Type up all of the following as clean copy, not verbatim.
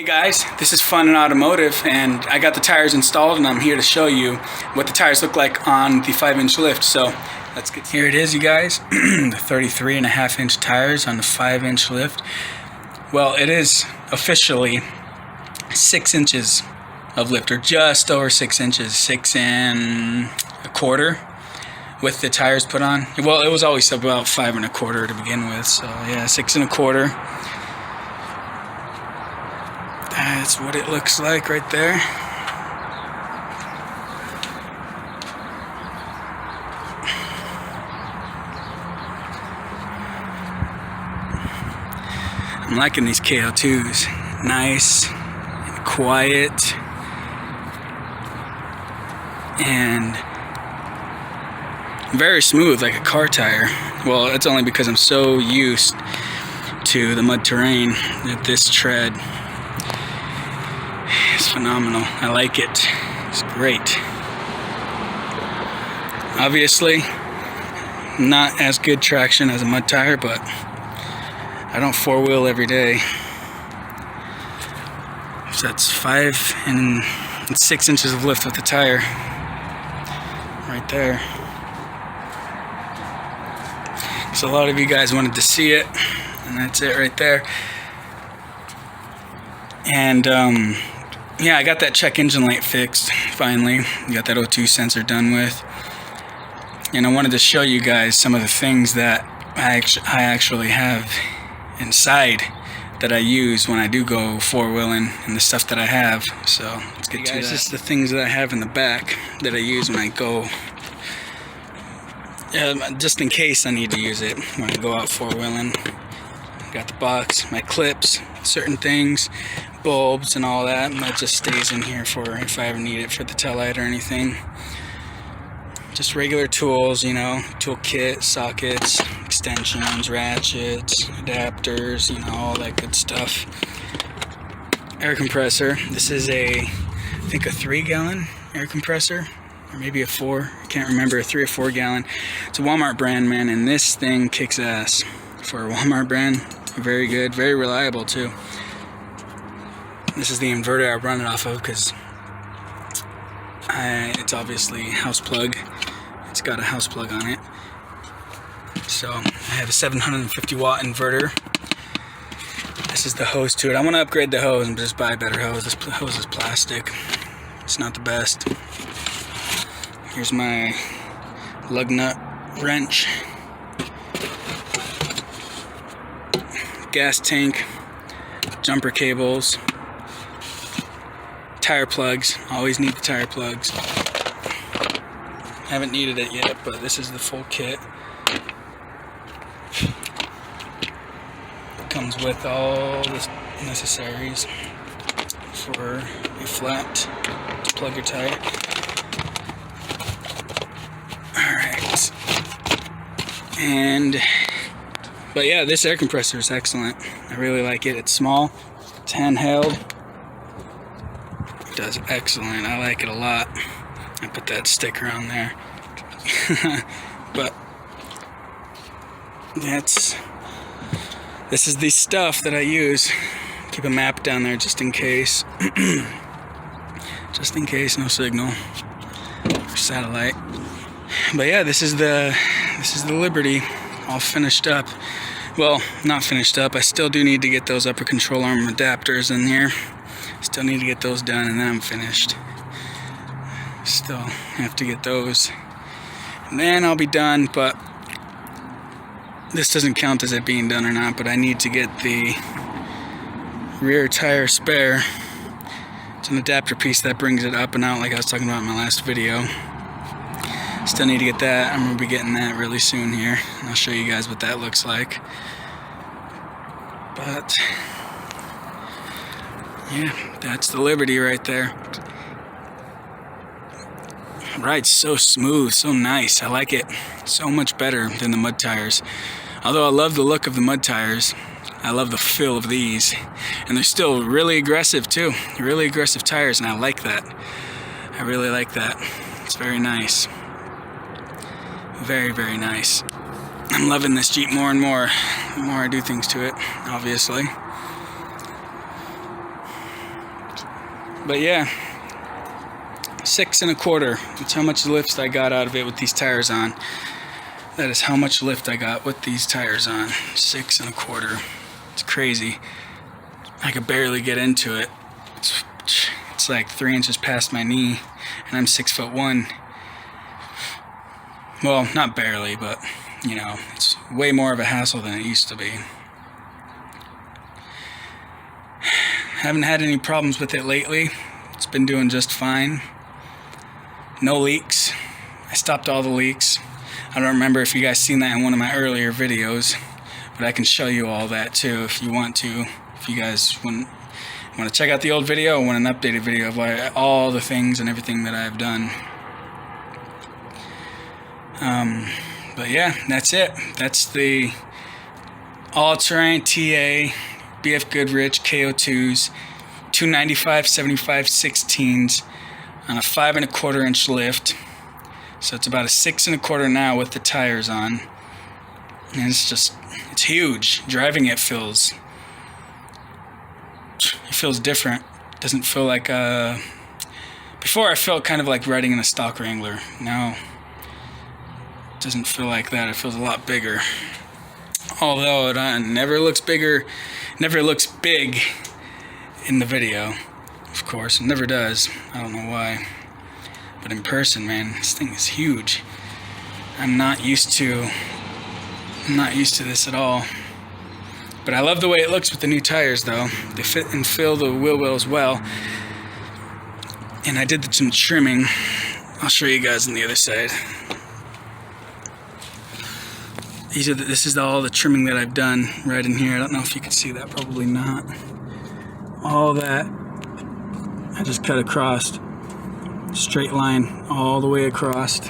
Hey guys, this is Fun and Automotive, and I got the tires installed and I'm here to show you what the tires look like on the 5-inch lift. So let's get here. It is, you guys, the 33.5-inch tires on the 5-inch lift. Well, it is officially 6 inches of lift, or just over 6 inches, 6 1/4 with the tires put on. Well, it was always about 5 1/4 to begin with, so yeah, 6 1/4. That's what it looks like right there. I'm liking these KO2s. Nice and quiet and very smooth, like a car tire. Well, it's only because I'm so used to the mud terrain that this tread is phenomenal. I like it. It's great. Obviously, not as good traction as a mud tire, but I don't four-wheel every day. So that's 5 and 6 inches of lift with the tire right there. So a lot of you guys wanted to see it, and that's it right there. And yeah, I got that check engine light fixed finally. Got that O2 sensor done with, and I wanted to show you guys some of the things that I actually have inside that I use when I do go four-wheeling, and the stuff that I have. So let's get to that. This is the things that I have in the back that I use when I go, just in case I need to use it when I go out four-wheeling. Got the box, my clips, certain things, bulbs and all that, and that just stays in here for if I ever need it for the tail light or anything. Just regular tools, you know, tool kit, sockets, extensions, ratchets, adapters, you know, all that good stuff. Air compressor. This is I think a 3-gallon air compressor, or maybe a 4. I can't remember, a 3 or 4 gallon. It's a Walmart brand, man, and this thing kicks ass for a Walmart brand. Very good, very reliable too. This is the inverter I run it off of because it's obviously house plug. It's got a house plug on it. So I have a 750 watt inverter. This is the hose to it. I want to upgrade the hose and just buy a better hose. This hose is plastic. It's not the best. Here's my lug nut wrench. Gas tank. Jumper cables. Tire plugs. Always need the tire plugs. Haven't needed it yet, but this is the full kit. It comes with all the necessaries for a flat to plug your tire. Alright. But yeah, this air compressor is excellent. I really like it. It's small. It's handheld. It does excellent. I like it a lot. I put that sticker on there. But this is the stuff that I use. Keep a map down there just in case. Just in case, no signal or satellite. But yeah, this is the Liberty, all finished up. Well, not finished up. I still do need to get those upper control arm adapters in here. Still need to get those done, and then I'm finished. Still have to get those, and then I'll be done. But this doesn't count as it being done or not, but I need to get the rear tire spare. It's an adapter piece that brings it up and out, like I was talking about in my last video. Still need to get that. I'm going to be getting that really soon here, and I'll show you guys what that looks like. But yeah, that's the Liberty right there. Ride's so smooth, so nice. I like it so much better than the mud tires. Although I love the look of the mud tires, I love the feel of these. And they're still really aggressive too. Really aggressive tires, and I like that. I really like that. It's very nice. Very, very nice. I'm loving this Jeep more and more the more I do things to it, obviously. But yeah, 6 1/4. That's how much lift I got out of it with these tires on. That is how much lift I got with these tires on. 6 1/4. It's crazy. I could barely get into it. It's like 3 inches past my knee, and I'm 6'1". Well, not barely, but you know, it's way more of a hassle than it used to be. Haven't had any problems with it lately. It's been doing just fine. No leaks. I stopped all the leaks. I don't remember if you guys seen that in one of my earlier videos, but I can show you all that too if you want to. If you guys want to check out the old video or want an updated video of all the things and everything that I've done. But yeah, that's it. That's the all-terrain TA BF Goodrich KO2s, 295 75 16s on a 5 1/4 inch lift. So it's about a 6 1/4 now with the tires on. And it's huge. Driving it feels different. Doesn't feel like before I felt kind of like riding in a stock Wrangler. Now it doesn't feel like that. It feels a lot bigger. Although it never looks bigger, never looks big in the video. Of course, it never does. I don't know why. But in person, man, this thing is huge. I'm not used to this at all. But I love the way it looks with the new tires, though. They fit and fill the wheel wells well. And I did some trimming. I'll show you guys on the other side. This is all the trimming that I've done right in here. I don't know if you can see that, probably not. All that I just cut across. Straight line all the way across.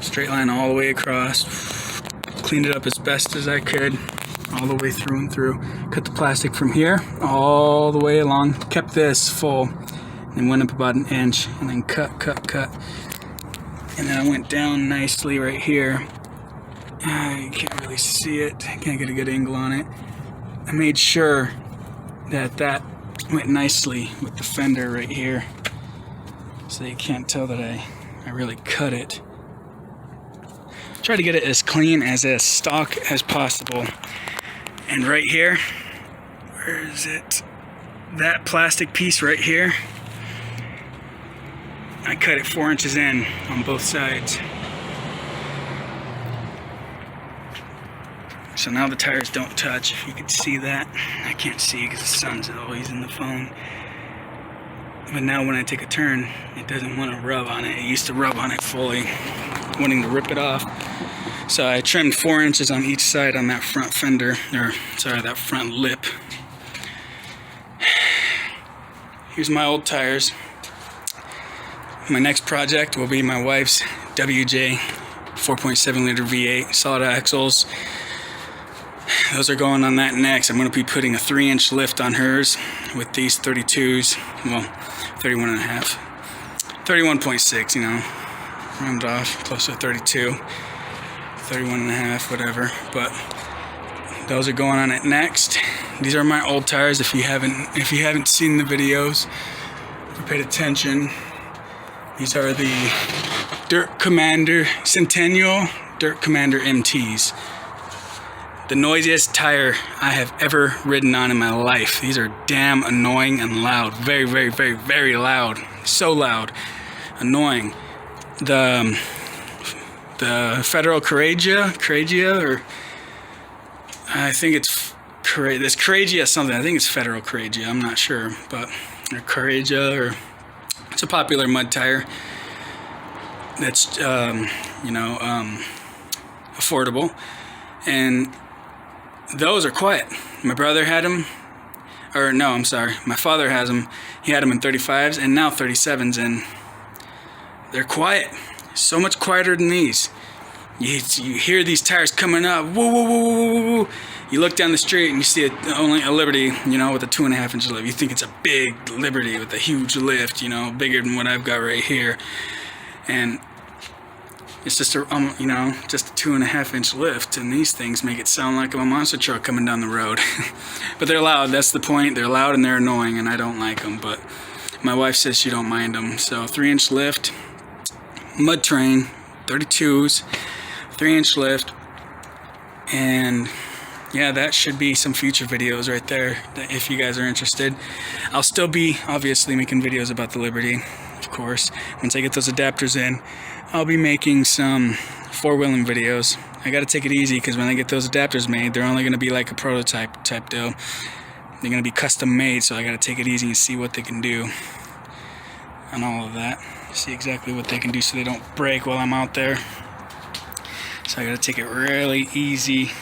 Straight line all the way across. Cleaned it up as best as I could, all the way through and through. Cut the plastic from here all the way along. Kept this full, and went up about 1 inch, and then cut. And then I went down nicely right here. You can't really see it. Can't get a good angle on it. I made sure that went nicely with the fender right here, so you can't tell that I really cut it. Try to get it as clean as stock as possible. And right here, where is it? That plastic piece right here, I cut it 4 inches in on both sides. So now the tires don't touch, if you can see that. I can't see because the sun's always in the phone. But now when I take a turn, it doesn't want to rub on it. It used to rub on it fully, wanting to rip it off. So I trimmed 4 inches on each side on that front fender, that front lip. Here's my old tires. My next project will be my wife's WJ 4.7 liter V8 solid axles. Those are going on that next. I'm going to be putting a 3 inch lift on hers with these 32s. Well, 31 and a half. 31.6, you know. Round off, close to 32. 31 and a half, whatever. But those are going on it next. These are my old tires. If you haven't seen the videos or paid attention, these are the Dirt Commander Centennial Dirt Commander MTs. The noisiest tire I have ever ridden on in my life. These are damn annoying and loud. Very, very, very, very loud. So loud. Annoying. The Federal Coragia, or I think it's this Coragia something. I think it's Federal Coragia. I'm not sure, but or Coragia, or it's a popular mud tire that's affordable, and those are quiet. My brother had them, or no, I'm sorry, my father has them. He had them in 35s and now 37s, and they're quiet. So much quieter than these. You hear these tires coming up. Woo, woo, woo, woo, woo. You look down the street and you see only a Liberty, with a 2.5 inch lift. You think it's a big Liberty with a huge lift, bigger than what I've got right here. And It's just a you know, just a 2.5 inch lift, and these things make it sound like I'm a monster truck coming down the road. But they're loud. That's the point. They're loud and they're annoying, and I don't like them. But my wife says she don't mind them. So 3-inch lift, mud terrain, 32s, 3-inch lift, and yeah, that should be some future videos right there if you guys are interested. I'll still be obviously making videos about the Liberty, of course. Once I get those adapters in, I'll be making some 4-wheeling videos. I gotta take it easy because when I get those adapters made, they're only gonna be like a prototype type deal. They're gonna be custom made, so I gotta take it easy and see what they can do and all of that. See exactly what they can do so they don't break while I'm out there. So I gotta take it really easy.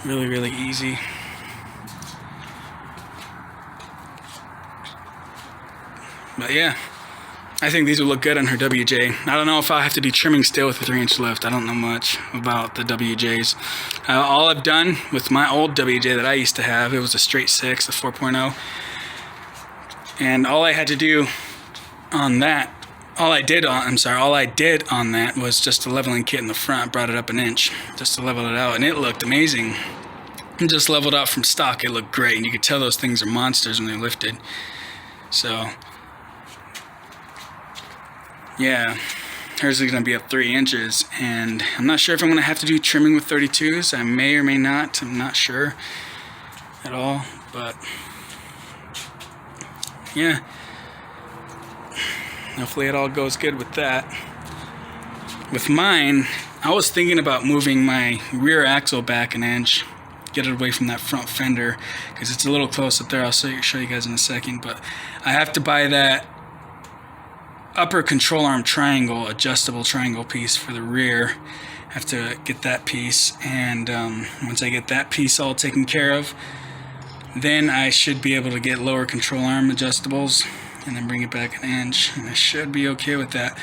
Really easy. But yeah, I think these will look good on her WJ. I don't know if I'll have to do trimming still with a 3-inch lift. I don't know much about the WJs. All I've done with my old WJ that I used to have, it was a straight 6, a 4.0. And all I had to do on that, all I did on that was just a leveling kit in the front, brought it up 1 inch just to level it out, and it looked amazing. And just leveled out from stock, it looked great, and you could tell those things are monsters when they lifted. So yeah, hers is going to be up 3 inches, and I'm not sure if I'm going to have to do trimming with 32s. I may or may not. I'm not sure at all, but yeah, hopefully it all goes good with that. With mine, I was thinking about moving my rear axle back 1 inch, get it away from that front fender, because it's a little close up there. I'll show you guys in a second, but I have to buy that upper control arm triangle, adjustable triangle piece for the rear. I have to get that piece, and once I get that piece all taken care of, then I should be able to get lower control arm adjustables and then bring it back 1 inch, and I should be okay with that.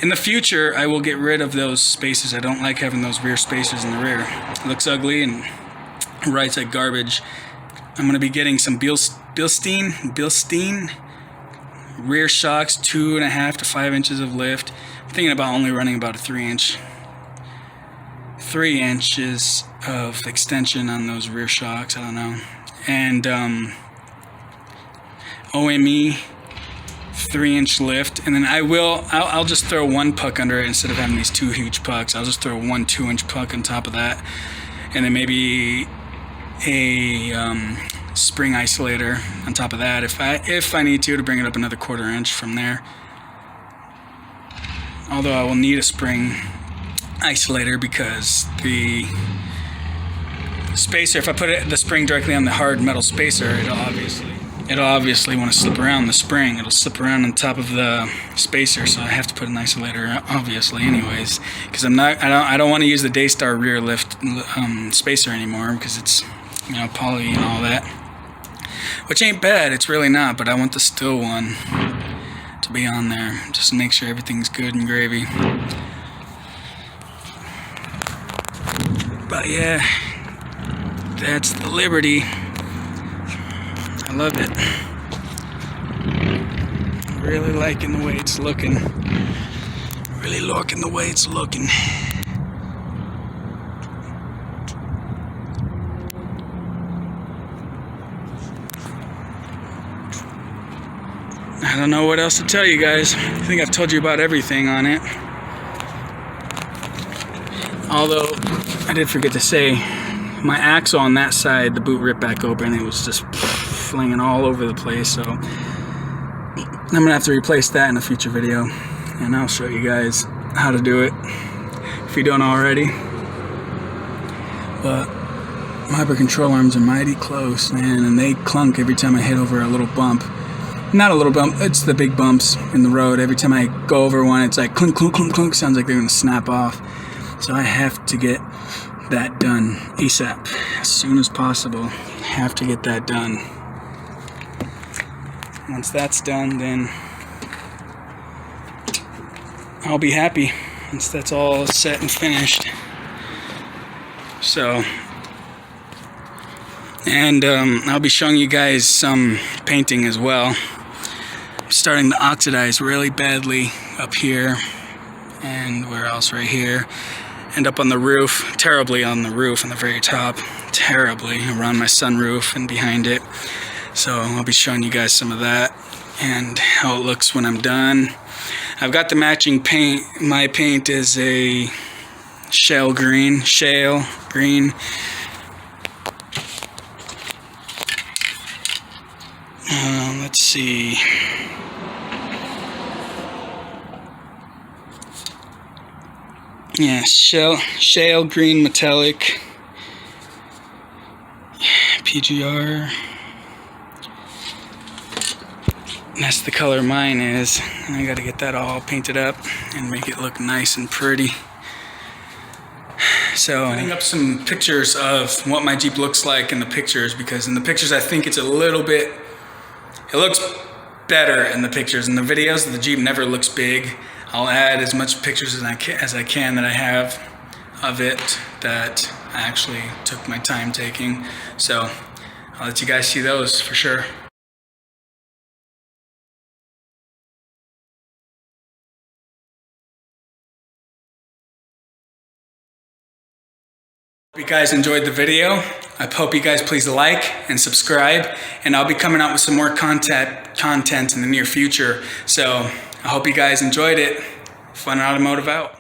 In the future, I will get rid of those spacers. I don't like having those rear spacers in the rear. It looks ugly and rides like garbage. I'm going to be getting some Bilstein rear shocks, 2.5 to 5 inches of lift. I'm thinking about only running about a 3 inches of extension on those rear shocks. I don't know. And OME 3-inch lift, and then I'll just throw 1 puck under it instead of having these 2 huge pucks. I'll just throw 1 2-inch puck on top of that, and then maybe a spring isolator on top of that if I need to bring it up another 1/4 inch from there. Although I will need a spring isolator because the spacer, if I put the spring directly on the hard metal spacer, it'll obviously want to slip around the spring. It'll slip around on top of the spacer, so I have to put an isolator, obviously, anyways, because I don't want to use the Daystar rear lift spacer anymore because it's, you know, poly and all that, which ain't bad. It's really not, but I want the still one to be on there just to make sure everything's good and gravy. But yeah, that's the Liberty. I love it. Really liking the way it's looking. Really liking the way it's looking. I don't know what else to tell you guys. I think I've told you about everything on it. Although, I did forget to say, my axle on that side, the boot ripped back open. It was just flinging all over the place, so I'm gonna have to replace that in a future video, and I'll show you guys how to do it if you don't already. But my upper control arms are mighty close, man, and they clunk every time I hit over a little bump. Not a little bump, it's the big bumps in the road. Every time I go over one, it's like clunk, clunk, clunk, clunk. Sounds like they're gonna snap off. So I have to get that done ASAP, as soon as possible. Have to get that done. Once that's done, then I'll be happy. Once that's all set and finished. So, and I'll be showing you guys some painting as well. I'm starting to oxidize really badly up here and where else? Right here. And up on the roof, terribly on the roof, on the very top, terribly around my sunroof and behind it. So I'll be showing you guys some of that and how it looks when I'm done. I've got the matching paint. My paint is a shale green. Let's see. Yeah, shale green metallic. PGR. And that's the color mine is. And I gotta get that all painted up and make it look nice and pretty. So I'm putting up some pictures of what my Jeep looks like in the pictures, because in the pictures I think it's a little bit, it looks better in the pictures. In the videos, the Jeep never looks big. I'll add as much pictures as I can that I have of it that I actually took my time taking. So I'll let you guys see those for sure. Hope you guys enjoyed the video. I hope you guys please like and subscribe, and I'll be coming out with some more content in the near future. So I hope you guys enjoyed it. Fun Automotive out.